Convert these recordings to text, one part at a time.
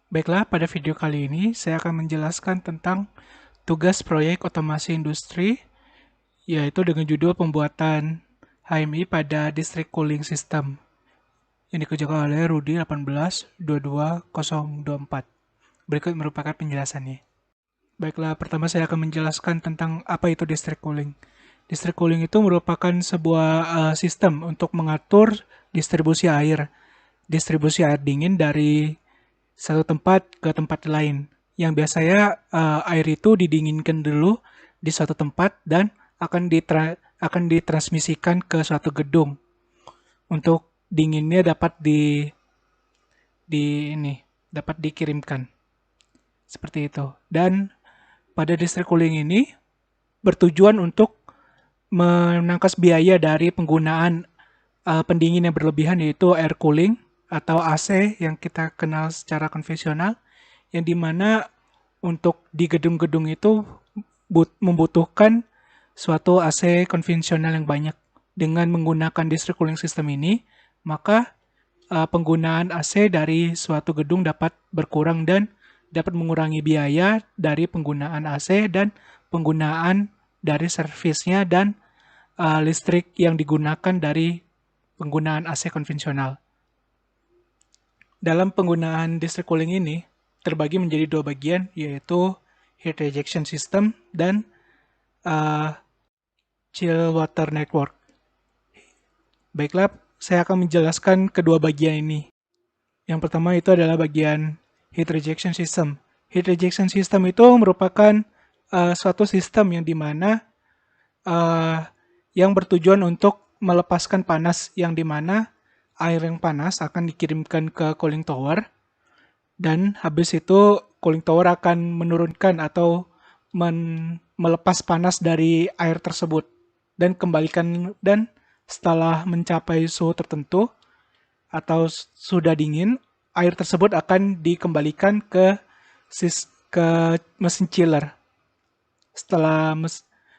Baiklah, pada video kali ini saya akan menjelaskan tentang tugas proyek otomasi industri, yaitu dengan judul pembuatan HMI pada District Cooling System yang dikerjakan oleh Rudy 1822024. Berikut merupakan penjelasannya. Baiklah, pertama saya akan menjelaskan tentang apa itu district cooling. District cooling itu merupakan sebuah sistem untuk mengatur distribusi air. Distribusi air dingin dari satu tempat ke tempat lain. Yang biasanya air itu didinginkan dulu di suatu tempat dan akan ditransmisikan ke suatu gedung untuk dinginnya dapat dikirimkan seperti itu. Dan pada district cooling ini bertujuan untuk menangkas biaya dari penggunaan pendingin yang berlebihan, yaitu air cooling atau AC yang kita kenal secara konvensional, yang dimana untuk di gedung-gedung itu membutuhkan suatu AC konvensional yang banyak. Dengan menggunakan district cooling system ini, maka penggunaan AC dari suatu gedung dapat berkurang dan dapat mengurangi biaya dari penggunaan AC dan penggunaan dari servisnya dan listrik yang digunakan dari penggunaan AC konvensional. Dalam penggunaan district cooling ini terbagi menjadi dua bagian, yaitu heat rejection system dan chill water network. Baiklah, saya akan menjelaskan kedua bagian ini. Yang pertama itu adalah bagian heat rejection system. Heat rejection system itu merupakan suatu sistem yang dimana yang bertujuan untuk melepaskan panas, yang dimana air yang panas akan dikirimkan ke cooling tower dan habis itu cooling tower akan menurunkan atau melepas panas dari air tersebut dan setelah mencapai suhu tertentu atau sudah dingin, air tersebut akan dikembalikan ke mesin chiller.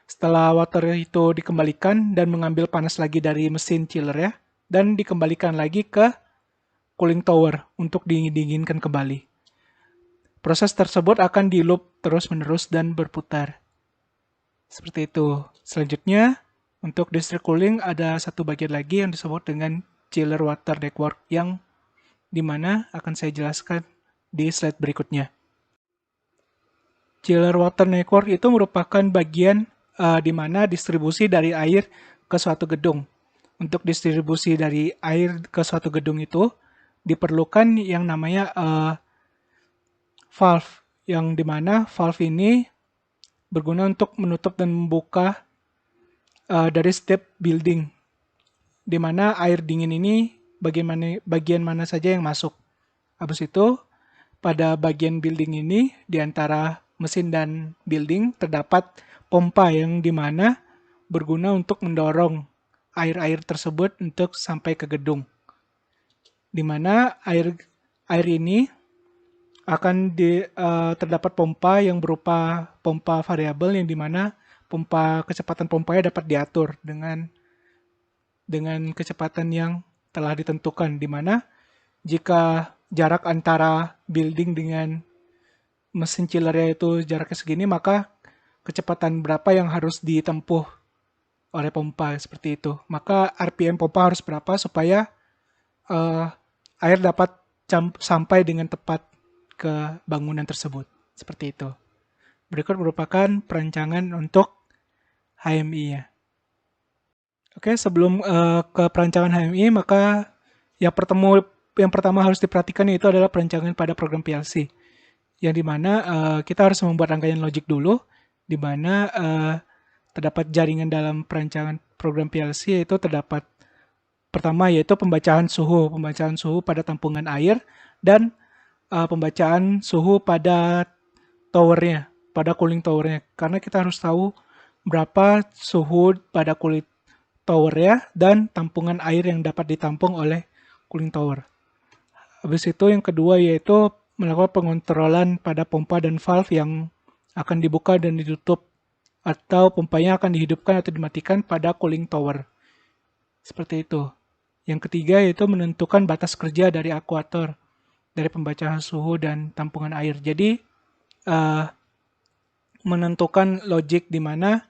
Setelah water itu dikembalikan dan mengambil panas lagi dari mesin chiller ya, dan dikembalikan lagi ke cooling tower untuk didinginkan kembali. Proses tersebut akan di loop terus-menerus dan berputar. Seperti itu. Selanjutnya, untuk district cooling ada satu bagian lagi yang disebut dengan chiller water network yang dimana akan saya jelaskan di slide berikutnya. Chiller water network itu merupakan bagian di mana distribusi dari air ke suatu gedung. Untuk distribusi dari air ke suatu gedung itu diperlukan yang namanya valve, yang dimana valve ini berguna untuk menutup dan membuka dari setiap building, di mana air dingin ini bagian mana saja yang masuk. Habis itu, pada bagian building ini, di antara mesin dan building, terdapat pompa yang dimana berguna untuk mendorong air-air tersebut untuk sampai ke gedung. Di mana air ini akan terdapat pompa yang berupa pompa variabel, yang dimana kecepatan pompanya dapat diatur dengan kecepatan yang telah ditentukan, di mana jika jarak antara building dengan mesin chillernya itu jaraknya segini, maka kecepatan berapa yang harus ditempuh oleh pompa seperti itu. Maka RPM pompa harus berapa supaya air dapat sampai dengan tepat ke bangunan tersebut. Seperti itu. Berikut merupakan perancangan untuk HMI-nya. Oke, sebelum ke perancangan HMI, maka yang pertama harus diperhatikan yaitu adalah perancangan pada program PLC. Yang dimana kita harus membuat rangkaian logik dulu, di mana terdapat jaringan dalam perancangan program PLC, yaitu terdapat pertama yaitu pembacaan suhu pada tampungan air dan pembacaan suhu pada towernya, pada cooling towernya. Karena kita harus tahu berapa suhu pada cooling tower ya, dan tampungan air yang dapat ditampung oleh cooling tower. Habis itu yang kedua yaitu melakukan pengontrolan pada pompa dan valve yang akan dibuka dan ditutup, atau pompanya akan dihidupkan atau dimatikan pada cooling tower. Seperti itu. Yang ketiga yaitu menentukan batas kerja dari akuator. dari pembaca suhu dan tampungan air. Jadi menentukan logik di mana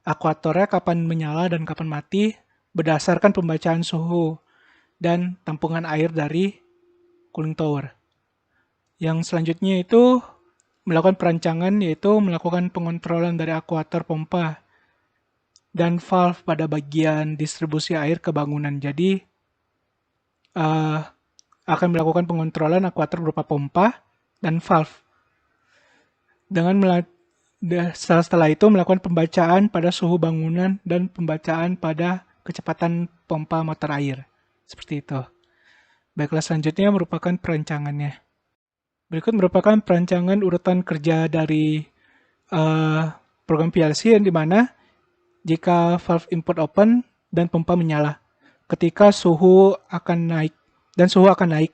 akuatornya kapan menyala dan kapan mati berdasarkan pembacaan suhu dan tampungan air dari cooling tower. Yang selanjutnya itu melakukan perancangan, yaitu melakukan pengontrolan dari akuator pompa dan valve pada bagian distribusi air ke bangunan. Jadi akan melakukan pengontrolan akuator berupa pompa dan valve. Setelah itu melakukan pembacaan pada suhu bangunan dan pembacaan pada kecepatan pompa motor air. Seperti itu. Baiklah, selanjutnya merupakan perancangannya. Berikut merupakan perancangan urutan kerja dari program PLC yang dimana jika valve input open dan pompa menyala. Ketika suhu akan naik dan suhu akan naik.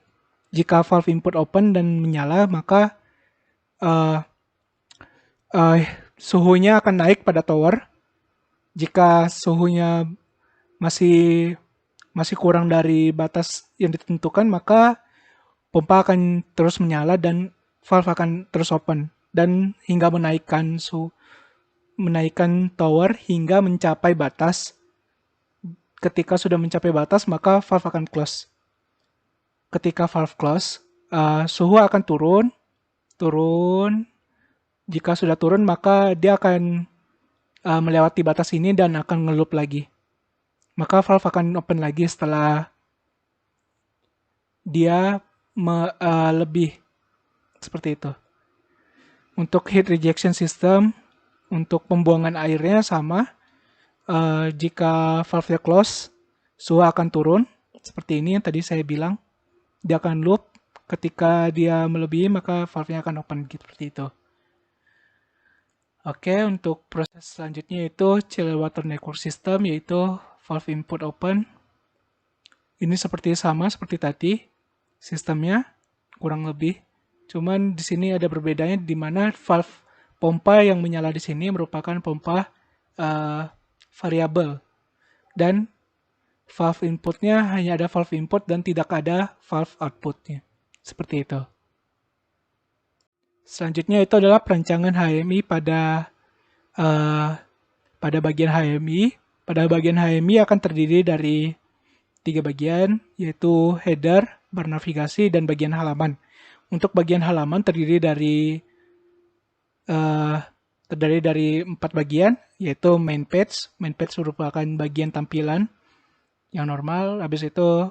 Jika valve input open dan menyala, maka suhunya akan naik pada tower. Jika suhunya masih kurang dari batas yang ditentukan, maka pompa akan terus menyala dan valve akan terus open dan hingga menaikkan tower hingga mencapai batas. Ketika sudah mencapai batas, maka valve akan close. Ketika valve close, suhu akan turun. Jika sudah turun, maka dia akan melewati batas ini dan akan ngeloop lagi. Maka valve akan open lagi setelah dia lebih seperti itu. Untuk heat rejection system, untuk pembuangan airnya sama. Jika valve-nya close, suhu akan turun. Seperti ini yang tadi saya bilang. Dia akan loop. Ketika dia melebihi, maka valve-nya akan open. Seperti itu. Oke, untuk proses selanjutnya itu chiller water network system, yaitu valve input open. Ini sama seperti tadi. Sistemnya kurang lebih. Cuman di sini ada berbedanya di mana valve pompa yang menyala di sini merupakan pompa variabel dan valve inputnya hanya ada valve input dan tidak ada valve outputnya. Seperti itu. Selanjutnya itu adalah perancangan HMI pada bagian HMI. Pada bagian HMI akan terdiri dari 3 bagian, yaitu header, bar navigasi, dan bagian halaman. Untuk bagian halaman terdiri dari 4 bagian, yaitu main page. Main page merupakan bagian tampilan yang normal. Habis itu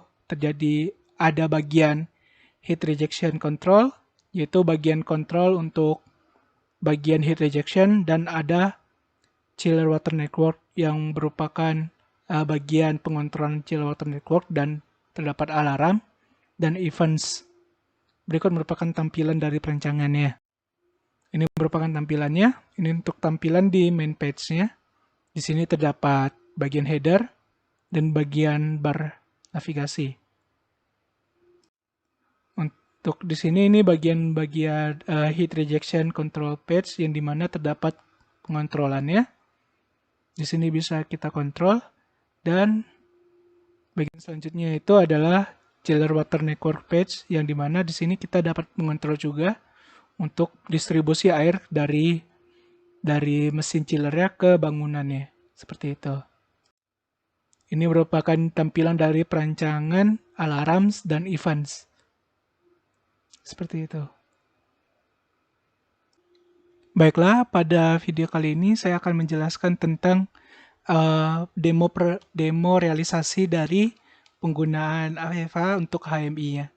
ada bagian heat rejection control, yaitu bagian kontrol untuk bagian heat rejection, dan ada chiller water network yang merupakan bagian pengontrolan chiller water network dan terdapat alarm dan events. Berikut merupakan tampilan dari perancangannya. Ini merupakan tampilannya. Ini untuk tampilan di main page-nya. Di sini terdapat bagian header dan bagian bar navigasi. Untuk di sini ini bagian heat rejection control page yang dimana terdapat pengontrolannya. Di sini bisa kita kontrol dan bagian selanjutnya itu adalah chiller water network page yang dimana di sini kita dapat mengontrol juga untuk distribusi air dari mesin chillernya ke bangunannya. Seperti itu. Ini merupakan tampilan dari perancangan alarms dan events. Seperti itu. Baiklah, pada video kali ini saya akan menjelaskan tentang demo realisasi dari penggunaan AVEVA untuk HMI-nya.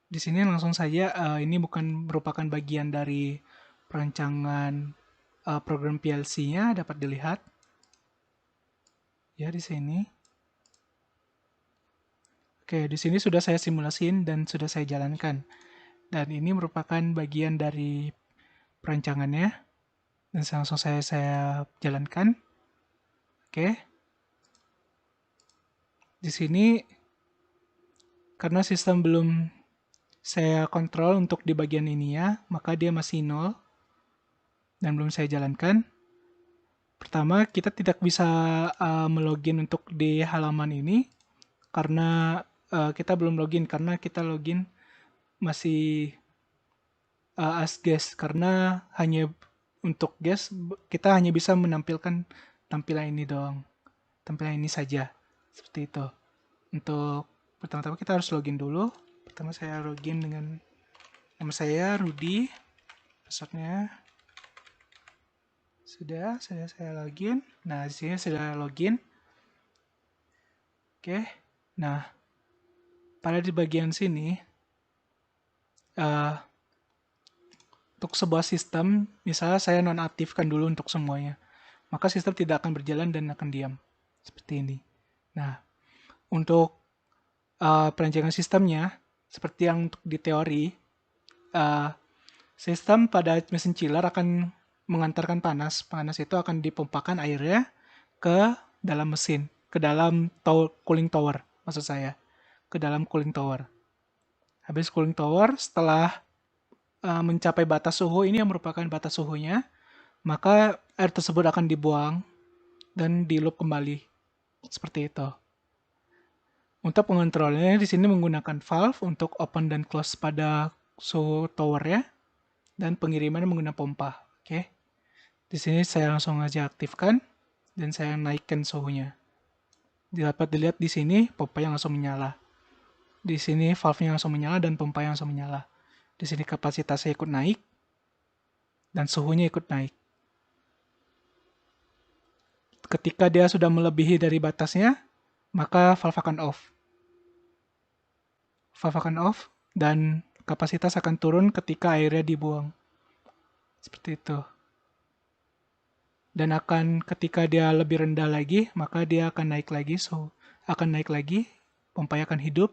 Di sini langsung saja, ini bukan merupakan bagian dari perancangan program PLC-nya, dapat dilihat. Ya, di sini. Oke, di sini sudah saya simulasiin dan sudah saya jalankan. Dan ini merupakan bagian dari perancangannya. Dan langsung saya jalankan. Oke. Di sini, karena sistem belum saya kontrol untuk di bagian ini ya, maka dia masih 0 dan belum saya jalankan. Pertama, kita tidak bisa melogin untuk di halaman ini karena kita belum login, karena kita login masih as guest, karena hanya untuk guest kita hanya bisa menampilkan tampilan ini doang, tampilan ini saja, seperti itu. Untuk pertama-tama kita harus login dulu. Pertama saya login dengan nama saya Rudy, passwordnya sudah saya login. Nah, di sini sudah login. Oke, nah pada di bagian sini uh, untuk sebuah sistem, misalnya saya nonaktifkan dulu untuk semuanya, maka sistem tidak akan berjalan dan akan diam. Seperti ini. Nah, untuk perancangan sistemnya, seperti yang untuk di teori, uh, sistem pada mesin chiller akan mengantarkan panas. Panas itu akan dipompakan airnya ke dalam mesin, ke dalam cooling tower, maksud saya. Ke dalam cooling tower. Habis cooling tower, setelah mencapai batas suhu ini yang merupakan batas suhunya, maka air tersebut akan dibuang dan di loop kembali. Seperti itu. Untuk mengontrolnya di sini menggunakan valve untuk open dan close pada suhu towernya dan pengiriman menggunakan pompa. Oke. Di sini saya langsung aja aktifkan dan saya naikkan suhunya. Dapat dilihat di sini pompa yang langsung menyala. Di sini valve-nya langsung menyala dan pompa yang langsung menyala. Di sini kapasitasnya ikut naik dan suhunya ikut naik. Ketika dia sudah melebihi dari batasnya, maka valve akan off. Valve akan off dan kapasitas akan turun ketika airnya dibuang. Seperti itu. Dan akan ketika dia lebih rendah lagi, maka dia akan naik lagi, akan naik lagi, pompanya akan hidup,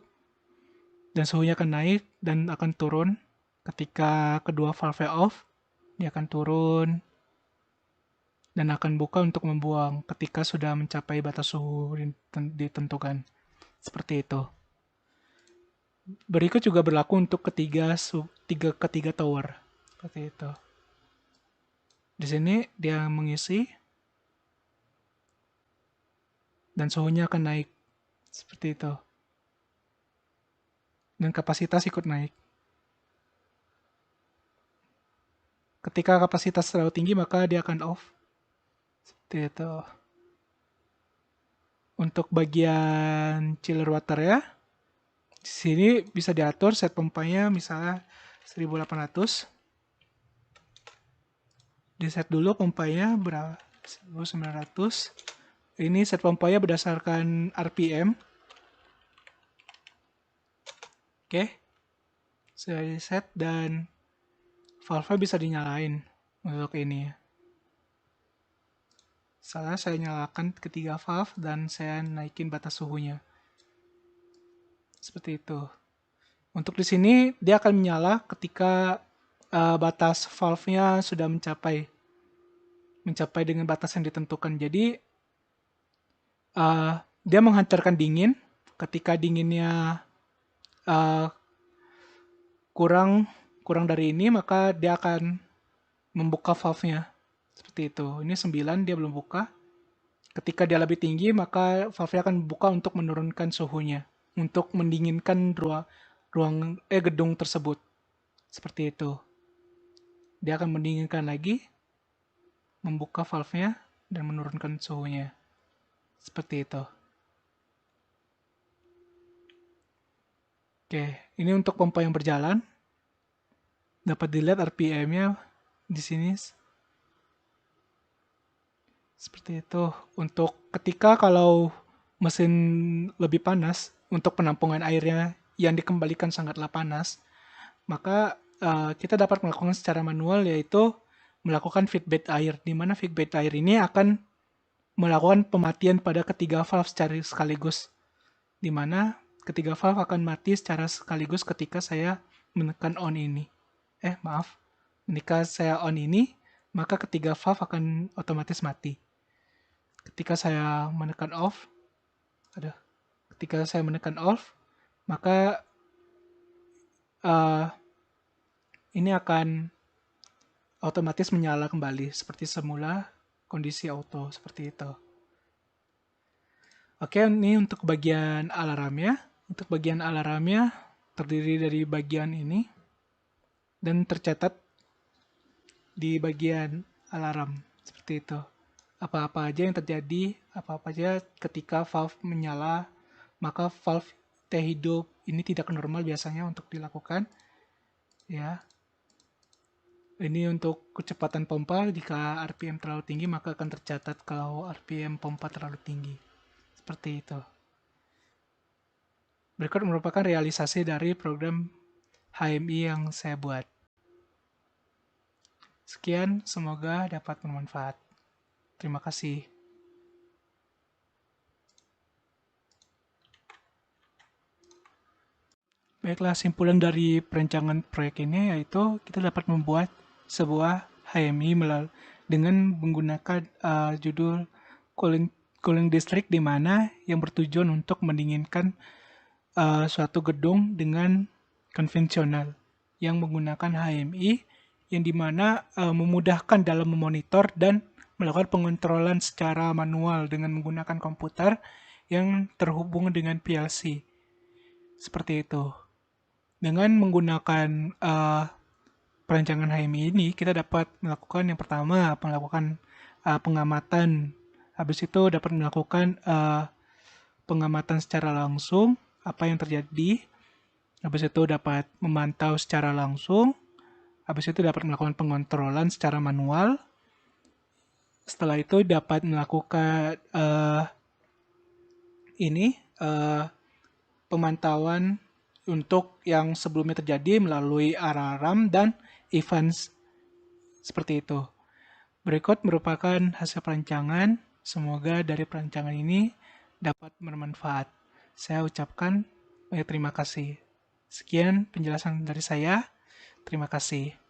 dan suhunya akan naik dan akan turun. Ketika kedua valve off, dia akan turun dan akan buka untuk membuang ketika sudah mencapai batas suhu ditentukan. Seperti itu. Berikut juga berlaku untuk ketiga tower. Seperti itu. Di sini dia mengisi dan suhunya akan naik. Seperti itu. Dan kapasitas ikut naik. Ketika kapasitas terlalu tinggi, maka dia akan off. Seperti itu. Untuk bagian chiller water ya, di sini bisa diatur set pompanya misalnya 1800. Di set dulu pompanya berapa? 1900. Ini set pompanya berdasarkan RPM. Oke. Sudah di set dan valve bisa dinyalain untuk ini ya. Saya nyalakan ketiga valve dan saya naikin batas suhunya. Seperti itu. Untuk di sini dia akan menyala ketika batas valve-nya sudah mencapai dengan batas yang ditentukan. Jadi dia menghantarkan dingin. Ketika dinginnya kurang dari ini, maka dia akan membuka valve-nya. Seperti itu. Ini 9, dia belum buka. Ketika dia lebih tinggi, maka valve-nya akan buka untuk menurunkan suhunya. Untuk mendinginkan gedung tersebut. Seperti itu. Dia akan mendinginkan lagi, membuka valve-nya, dan menurunkan suhunya. Seperti itu. Oke, ini untuk pompa yang berjalan. Dapat dilihat RPM-nya di sini. Seperti itu. Untuk ketika kalau mesin lebih panas, untuk penampungan airnya yang dikembalikan sangatlah panas, maka kita dapat melakukan secara manual, yaitu melakukan feedback air, di mana feedback air ini akan melakukan pematian pada ketiga valve secara sekaligus, di mana ketiga valve akan mati secara sekaligus ketika saya menekan on ini. Ketika saya on ini, maka ketiga valve akan otomatis mati. Ketika saya menekan off, maka ini akan otomatis menyala kembali seperti semula, kondisi auto seperti itu. Oke, ini untuk bagian alarmnya. terdiri dari bagian ini dan tercatat di bagian alarm seperti itu. Apa-apa aja yang terjadi, apa-apa aja ketika valve menyala, maka valve T hidup ini tidak normal biasanya untuk dilakukan. Ya, ini untuk kecepatan pompa. Jika RPM terlalu tinggi, maka akan tercatat kalau RPM pompa terlalu tinggi. Seperti itu. Berikut merupakan realisasi dari program HMI yang saya buat. Sekian, semoga dapat bermanfaat. Terima kasih. Baiklah, simpulan dari perencanaan proyek ini yaitu kita dapat membuat sebuah HMI dengan menggunakan judul cooling district, di mana yang bertujuan untuk mendinginkan suatu gedung dengan konvensional yang menggunakan HMI, yang dimana memudahkan dalam memonitor dan melakukan pengontrolan secara manual dengan menggunakan komputer yang terhubung dengan PLC. Seperti itu. Dengan menggunakan perancangan HMI ini, kita dapat melakukan yang pertama, melakukan pengamatan. Habis itu dapat melakukan pengamatan secara langsung, apa yang terjadi. Habis itu dapat memantau secara langsung. Habis itu dapat melakukan pengontrolan secara manual. Setelah itu dapat melakukan pemantauan untuk yang sebelumnya terjadi melalui alarm dan events seperti itu. Berikut merupakan hasil perancangan. Semoga dari perancangan ini dapat bermanfaat. Saya ucapkan banyak terima kasih. Sekian penjelasan dari saya. Terima kasih.